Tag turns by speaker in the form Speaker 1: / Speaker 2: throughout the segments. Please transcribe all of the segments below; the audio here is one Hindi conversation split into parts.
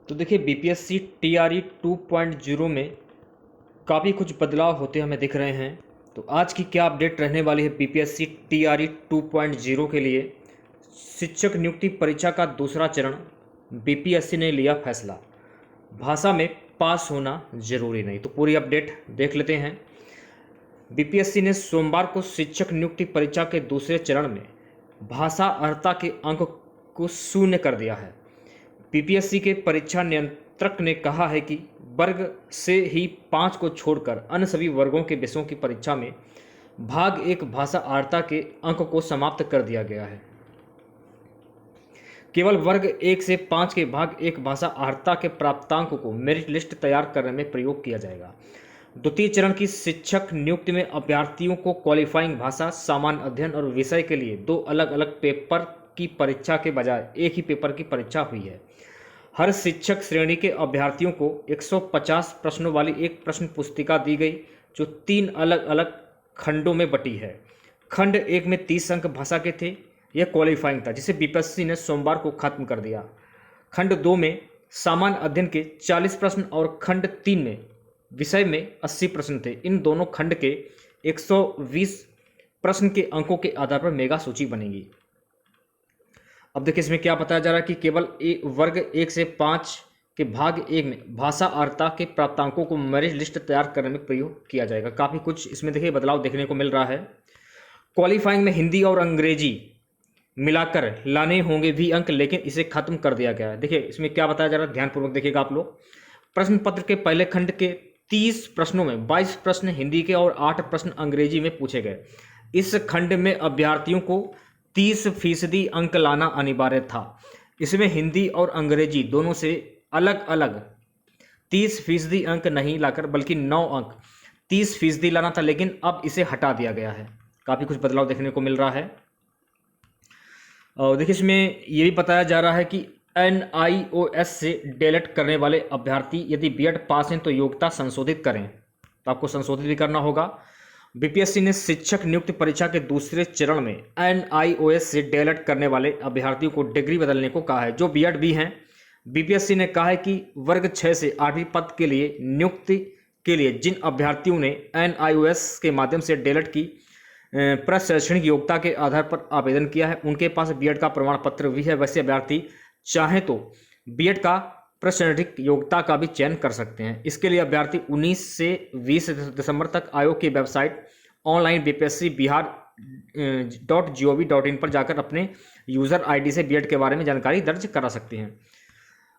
Speaker 1: तो देखिए बीपीएससी टीआरई 2.0 में काफ़ी कुछ बदलाव होते हमें दिख रहे हैं। तो आज की क्या अपडेट रहने वाली है बीपीएससी टीआरई 2.0 के लिए। शिक्षक नियुक्ति परीक्षा का दूसरा चरण, बीपीएससी ने लिया फैसला, भाषा में पास होना जरूरी नहीं। तो पूरी अपडेट देख लेते हैं। बीपीएससी ने सोमवार को शिक्षक नियुक्ति परीक्षा के दूसरे चरण में भाषा अर्हता के अंक को शून्य कर दिया है। बीपीएससी के परीक्षा नियंत्रक ने कहा है कि वर्ग से ही 5 को छोड़कर अन्य सभी वर्गों के विषयों की परीक्षा में भाग 1 भाषा अर्हता के अंक को समाप्त कर दिया गया है। केवल वर्ग 1 से 5 के भाग 1 भाषा अर्हता के प्राप्तांक को मेरिट लिस्ट तैयार करने में प्रयोग किया जाएगा। द्वितीय चरण की शिक्षक नियुक्ति में अभ्यर्थियों को क्वालिफाइंग भाषा, सामान्य अध्ययन और विषय के लिए 2 अलग अलग पेपर की परीक्षा के बजाय एक ही पेपर की परीक्षा हुई है। हर शिक्षक श्रेणी के अभ्यर्थियों को 150 प्रश्नों वाली एक प्रश्न पुस्तिका दी गई, जो 3 अलग अलग खंडों में बटी है। खंड 1 में 30 अंक भाषा के थे, यह क्वालिफाइंग था, जिसे बीपीएससी ने सोमवार को खत्म कर दिया। खंड 2 में सामान्य अध्ययन के 40 प्रश्न और खंड 3 में विषय में 80 प्रश्न थे। इन दोनों खंड के 120 प्रश्न के अंकों के आधार पर मेगा सूची बनेगी। अब देखिए इसमें क्या बताया जा रहा है कि केवल वर्ग 1 से 5 के भाग 1 में भाषा अर्हता के प्राप्तांकों को मेरिट लिस्ट तैयार करने में प्रयोग किया जाएगा। काफ़ी कुछ इसमें देखिए बदलाव देखने को मिल रहा है। क्वालिफाइंग में हिंदी और अंग्रेजी मिलाकर लाने होंगे भी अंक, लेकिन इसे खत्म कर दिया गया है। देखिए इसमें क्या बताया जा रहा है, ध्यानपूर्वक देखिएगा आप लोग। प्रश्न पत्र के पहले खंड के 30 प्रश्नों में 22 प्रश्न हिंदी के और 8 प्रश्न अंग्रेजी में पूछे गए। इस खंड में अभ्यर्थियों को 30% अंक लाना अनिवार्य था। इसमें हिंदी और अंग्रेजी दोनों से अलग अलग 30% अंक नहीं लाकर बल्कि 9 अंक 30% लाना था, लेकिन अब इसे हटा दिया गया है। काफ़ी कुछ बदलाव देखने को मिल रहा है। और देखिए इसमें ये भी बताया जा रहा है कि NIOS से डीएलएड करने वाले अभ्यर्थी यदि बीएड पास हैं तो योग्यता संशोधित करें, तो आपको संशोधित भी करना होगा। बीपीएससी ने शिक्षक नियुक्ति परीक्षा के दूसरे चरण में NIOS से डीएलएड करने वाले अभ्यर्थियों को डिग्री बदलने को कहा है, जो बीएड भी हैं। बीपीएससी ने कहा है कि वर्ग 6 से 8वीं पद के लिए नियुक्ति के लिए जिन अभ्यर्थियों ने NIOS के माध्यम से डीएलएड की प्रशैक्षणिक योग्यता के आधार पर आवेदन किया है, उनके पास बीएड का प्रमाण पत्र भी है। वैसे अभ्यर्थी चाहे तो बीएड का प्रशैक्षणिक योग्यता का भी चयन कर सकते हैं। इसके लिए अभ्यर्थी 19 से 20 दिसंबर तक आयोग की वेबसाइट ऑनलाइन bpscbihar.gov.in पर जाकर अपने यूज़र आईडी से बीएड के बारे में जानकारी दर्ज करा सकते हैं।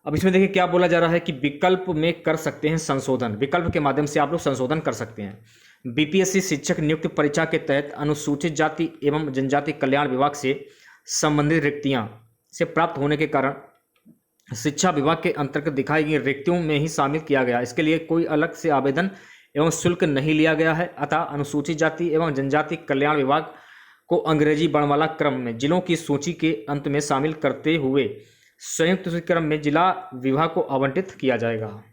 Speaker 1: अब इसमें देखिए क्या बोला जा रहा है कि विकल्प में कर सकते हैं संशोधन। विकल्प के माध्यम से आप लोग संशोधन कर सकते हैं। बीपीएससी शिक्षक नियुक्ति परीक्षा के तहत अनुसूचित जाति एवं जनजाति कल्याण विभाग से संबंधित रिक्तियां से प्राप्त होने के कारण शिक्षा विभाग के अंतर्गत दिखाई गई रिक्तियों में ही शामिल किया गया। इसके लिए कोई अलग से आवेदन एवं शुल्क नहीं लिया गया है। अतः अनुसूचित जाति एवं जनजाति कल्याण विभाग को अंग्रेजी वर्णमाला क्रम में जिलों की सूची के अंत में शामिल करते हुए संयुक्त सूची क्रम में जिला विभाग को आवंटित किया जाएगा।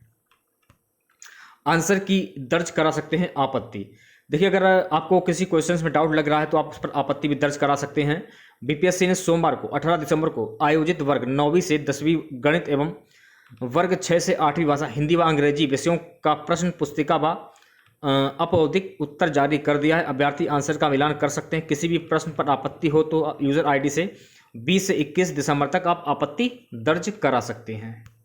Speaker 1: आंसर की दर्ज करा सकते हैं आपत्ति। देखिए अगर आपको किसी क्वेश्चंस में डाउट लग रहा है तो आप उस पर आपत्ति भी दर्ज करा सकते हैं। बीपीएससी ने सोमवार को 18 दिसंबर को आयोजित वर्ग 9वीं से 10वीं गणित एवं वर्ग 6 से 8वीं भाषा हिंदी व अंग्रेजी विषयों का प्रश्न पुस्तिका व अपौदिक उत्तर जारी कर दिया है। अभ्यर्थी आंसर का मिलान कर सकते हैं। किसी भी प्रश्न पर आपत्ति हो तो यूजर आईडी से 20 से 21 दिसंबर तक आप आपत्ति दर्ज करा सकते हैं।